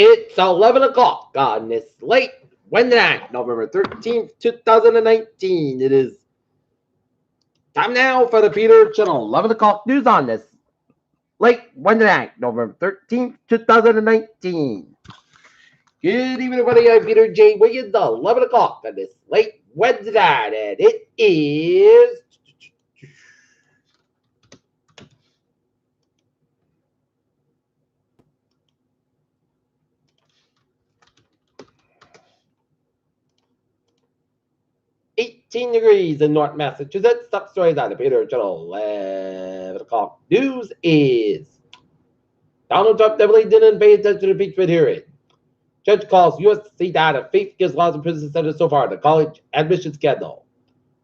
It's 11 o'clock on this late Wednesday night, November 13th, 2019. It is time now for the Peter Channel 11 o'clock news on this late Wednesday night, November 13th, 2019. Good evening, everybody. I'm Peter J. Wiggins, 11 o'clock on this late Wednesday night, and it is 18 degrees in North Massachusetts. Top stories on the Peter Channel 11 o'clock news is Donald Trump definitely didn't pay attention to the impeachment hearing. Judge calls USC data faith gives laws and prison centers so far the college admission scandal.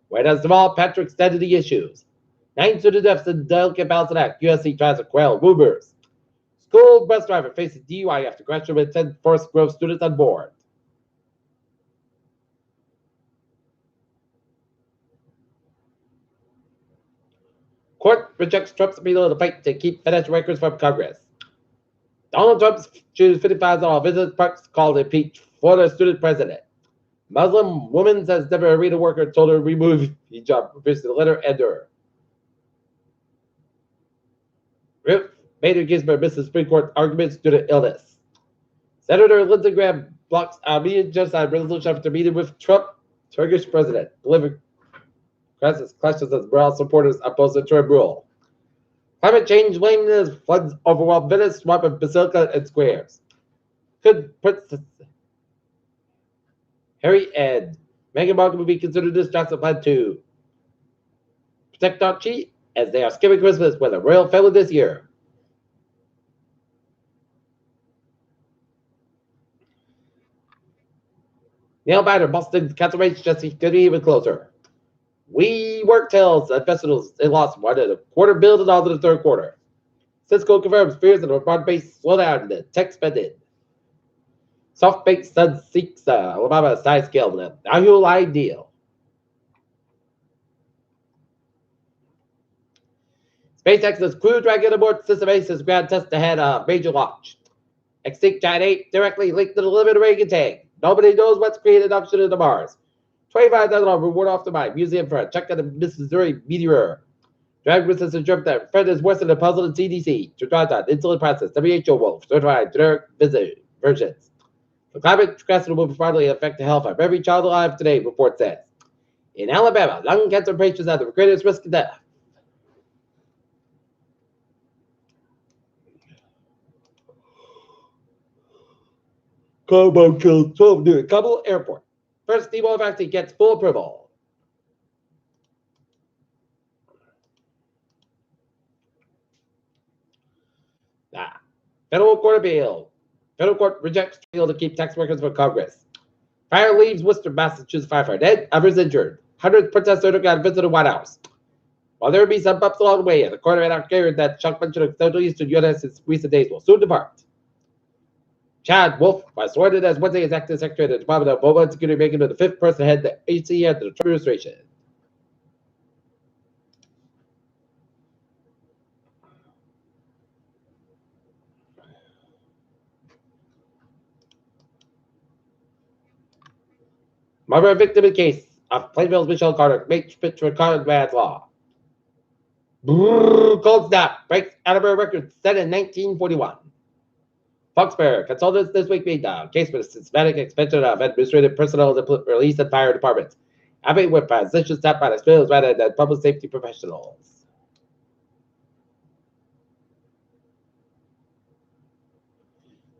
White House Deval Patrick extended the issues. 9 student deaths in delicate balancing act. USC tries to quell rumors. School bus driver faces DUI after crashing with 10 Forest Grove students on board. Court rejects Trump's appeal to fight to keep financial records from Congress. Donald Trump chooses $55 visit parks called impeach Florida student president. Muslim woman says never a arena worker told her to remove hijab, refused the letter ender. Ruth Bader Ginsburg misses Supreme Court arguments due to illness. Senator Lindsey Graham blocks immediate genocide resolution after meeting with Trump, Turkish president. Delivered crisis questions as morale supporters oppose the Trump rule. Climate change lameness floods overwhelm Venice, swamping Basilica and squares. Could Princess Harry and Meghan Markle will be considered this Johnson plan to protect Archie as they are skipping Christmas with a royal family this year. Nail biter Boston cancer rates just getting even closer. WeWork tells investors they lost $1.25 billion in the third quarter. Cisco confirms fears of a broad-based slowdown in the tech spending. SoftBank Sun seeks Alabama size scale with an annual deal. SpaceX's Crew Dragon abort system Ace's ground test ahead of major launch. Extinct Giant 8 directly linked to the limit Reagan tank. Nobody knows what's created option into Mars. $25,000 reward off the mine museum for a check on the Missouri meteor. Drag witnesses observed that Fred is worse than the puzzle in CDC. Tritron, insulin process, WHO wolf, certified generic versions. The climate catastrophe will finally affect the health of every child alive today, report says. In Alabama, lung cancer patients have the greatest risk of death. Combo killed 12 new at Kabul Airport. First Ebola vaccine gets full approval. Federal Court appeal. Federal Court rejects appeal to keep tax records for Congress. Fire leaves Worcester, Massachusetts firefighter dead, others injured. Hundreds protesters got a visit to the White House. While there will be some bumps along the way, the court of carried that Chuck mentioned of Central Eastern U.S. in recent days will soon depart. Chad Wolf was sworn in as Wednesday as acting secretary of the Department of Homeland Security, making him the fifth person to head the agency under the Trump administration. Murder victim in case of Plainville's Michelle Carter makes fit to Carter bad law. Cold snap breaks out of her record set in 1941. Foxbury consultants this week made the case for the systematic expansion of administrative personnel in the police and fire departments, having with positions staffed by the civilians rather than public safety professionals.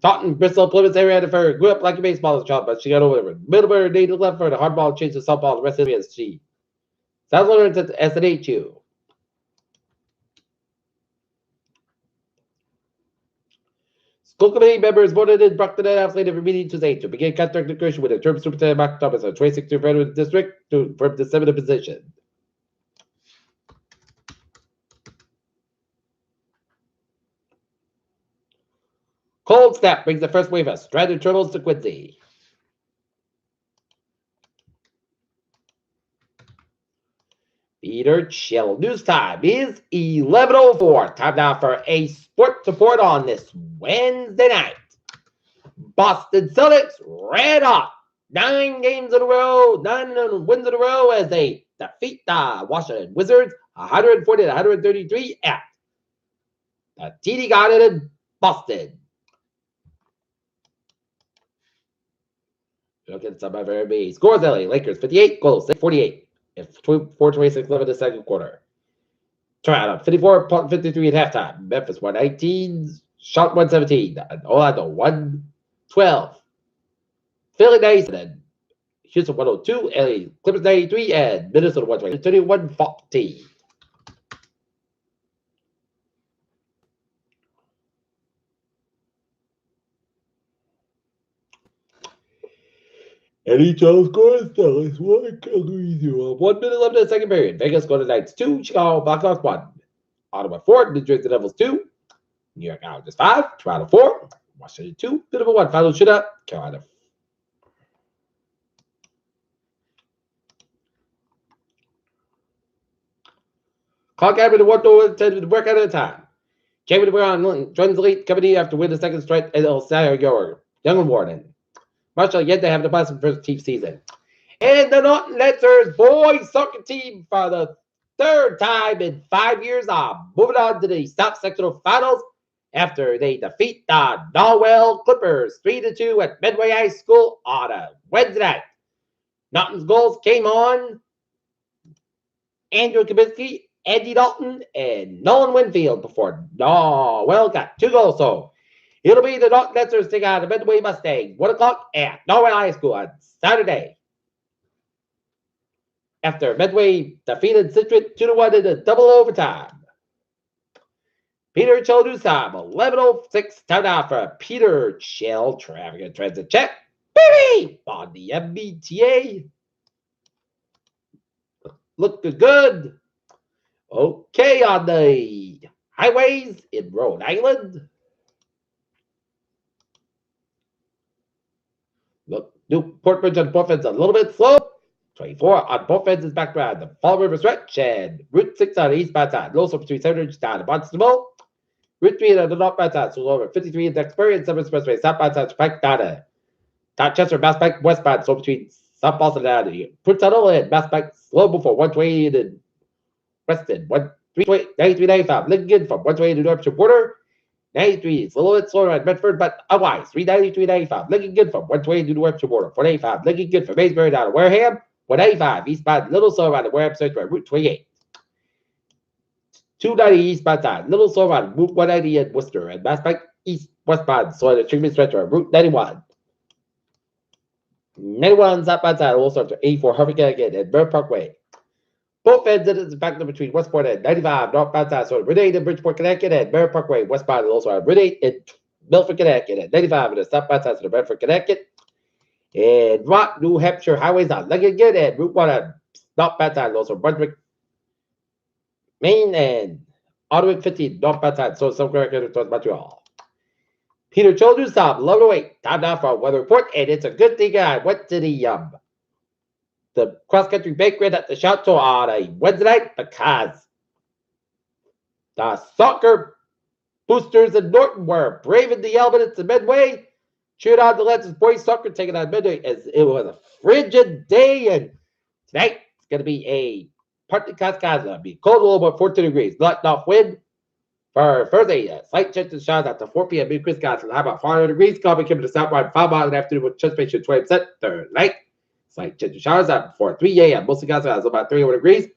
Taunton, Bristol, Plymouth area deferred. Grew up like a baseball as a child, but she got over it. Middlebury needed left for the hardball, changed to softball the rest of the years. She sounds learned at SNHU. School committee members voted in Brockton and House later meeting Tuesday to begin contract negotiation with the term superintendent Mark Thomas of 26th Federal District for the 7th position. Cold snap brings the first wave of stranded turtles to Quincy. Peter Chill. News time is 11:04. Time now for a sports report on this Wednesday night. Boston Celtics red hot. 9 games in a row, 9 wins in a row as they defeat the Washington Wizards 140-133 at the TD Garden in Boston. Look at some of our NBA. Scores LA Lakers 58, goals 48. It's 4:26 left in the second quarter. Toronto 54, 53 at halftime. Memphis 119, shot 117. Orlando 112. Philly 97. Houston 102, LA Clippers 93, and Minnesota 120, 31-40. NHL scores Dallas 1, Calgary 0. 1 minute left in the second period. Vegas Golden Knights 2, Chicago Blackhawks 1. Ottawa 4, New Jersey Devils 2. New York Islanders 5, Toronto 4, Washington 2, Minnesota 1. Final shootout, Carolina. Clock average of 1 to work out at a time. Jamie DeBron joins the lead company after winning the second straight El Salvador. Young and Warden. Marshall yet to have the best first team season. And the Norton Lancers boys soccer team for the third time in 5 years are moving on to the South Sectional Finals after they defeat the Norwell Clippers 3-2 at Midway High School on a Wednesday night. Norton's goals came on Andrew Kaminsky, Andy Dalton, and Nolan Winfield before Norwell got 2 goals. So it'll be the Norton Lancers take out the Midway Mustangs 1 o'clock at Norwell High School on Saturday. After Midway defeated Citrus 2-1 in a double overtime. Peter Childress time, 11:06 timeout for Peter Shell. Traffic and transit check. Baby! On the MBTA. Looked good. Okay, on the highways in Rhode Island. Look, Newport Bridge on both ends a little bit slow. 24 on both ends is back around the Fall River stretch and Route 6 on the eastbound side. Also between 700 down to Barnstable. Route 3 on the northbound side, so over 53 in Duxbury and 7 Expressway. Southbound side, Pike down to Dorchester, Mass Pike, westbound, so between South Boston and Prince Tunnel and Mass Pike, slow before 120 and Weston. 93.95. Lincoln from 120 to New Hampshire border. 93 is a little bit slower at Medford, but otherwise 393.95. Lincoln good from 120 to New Hampshire border. 485. Lincoln good from Maysbury down to Wareham. 185 eastbound, little slower on the Wareham Search by Route 28. 290 eastbound side, little slower on Route 190 in Worcester and Mass Pike east westbound, so the treatment stretch on Route 91. 91 southbound side, also up to 84 Harvey Connecticut and Burr Parkway. Both ends it is back between Westport and 95 northbound side, so Route 8 in Bridgeport, Connecticut and Burr Parkway westbound, also on Route 8 in Milford, Connecticut and 95 in the southbound side, so Bedford, Connecticut. And Rock, New Hampshire highways on Lincoln and Route 1 on northbound side, also Brunswick, Maine, and Ottawa 15 northbound side, so some correct towards Montreal. Peter Childress, time 11:08. Time now for a weather report, and it's a good thing I went to the cross-country banquet at the Chateau on a Wednesday night because the soccer boosters in Norton were braving the elements in Midway. Cheered on the Lancers boys soccer taking on Midway as it was a frigid day, and tonight it's going to be a partly Cascades. It'll be cold, a little bit 14 degrees. Knocked off wind for Thursday. A slight chance of showers after 4 p.m. in Wisconsin. How about 400 degrees? Coming to the southward 5 miles in the afternoon with transpiration 20% third night. Slight chance of showers after 4 3 a.m. Mostly Wisconsin about 300 degrees.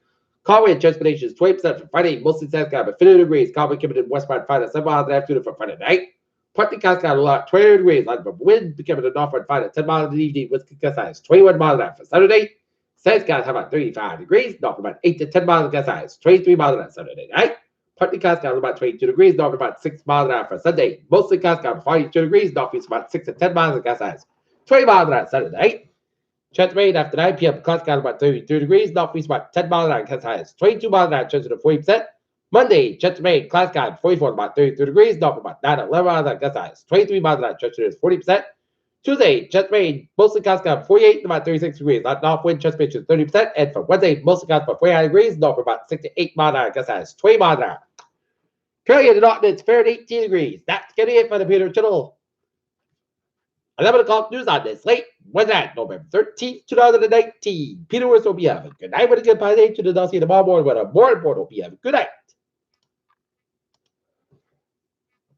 Calm and transpiration is 20% for Friday. Mostly South Carolina 50 degrees. Calm and coming to westbound 5 to 7 miles in the afternoon for Friday night. Partly Wisconsin about 20 degrees. Light from wind becoming the northward 5 to 10 miles in the evening. Wisconsin 21 miles an hour for Saturday. South Carolina have about 35 degrees. North about 8 to 10 miles in Wisconsin 23 miles an hour Saturday night. Partly Wisconsin about 22 degrees. North about 6 miles an hour for Sunday. Mostly Wisconsin 42 degrees. Northeast about 6 to 10 miles in Wisconsin 20 miles an hour Saturday night. Chance rain after 9 p.m. Wisconsin about 33 degrees. Northeast about 10 miles an hour Wisconsin 22 miles an hour. Chance of 40%. Monday, chance rain, Wisconsin 44 about 33 degrees. North about 9 to 11 miles an hour Wisconsin 23 miles an hour. Chance is 40%. Tuesday, chance rain, mostly Wisconsin 48 about 36 degrees. North wind chance pitch is 30%. And for Wednesday, mostly Wisconsin 49 degrees. North about 6 to 8 miles an hour Wisconsin 20 miles an hour. Currently, the Norton, it's fair at 18 degrees. That's going to be it for the Peter Channel. 11 o'clock news on this late Wednesday, November 13th, 2019. Peter Wilson will be having good night with a good day to the Dusty tomorrow morning with a more important will be having good night.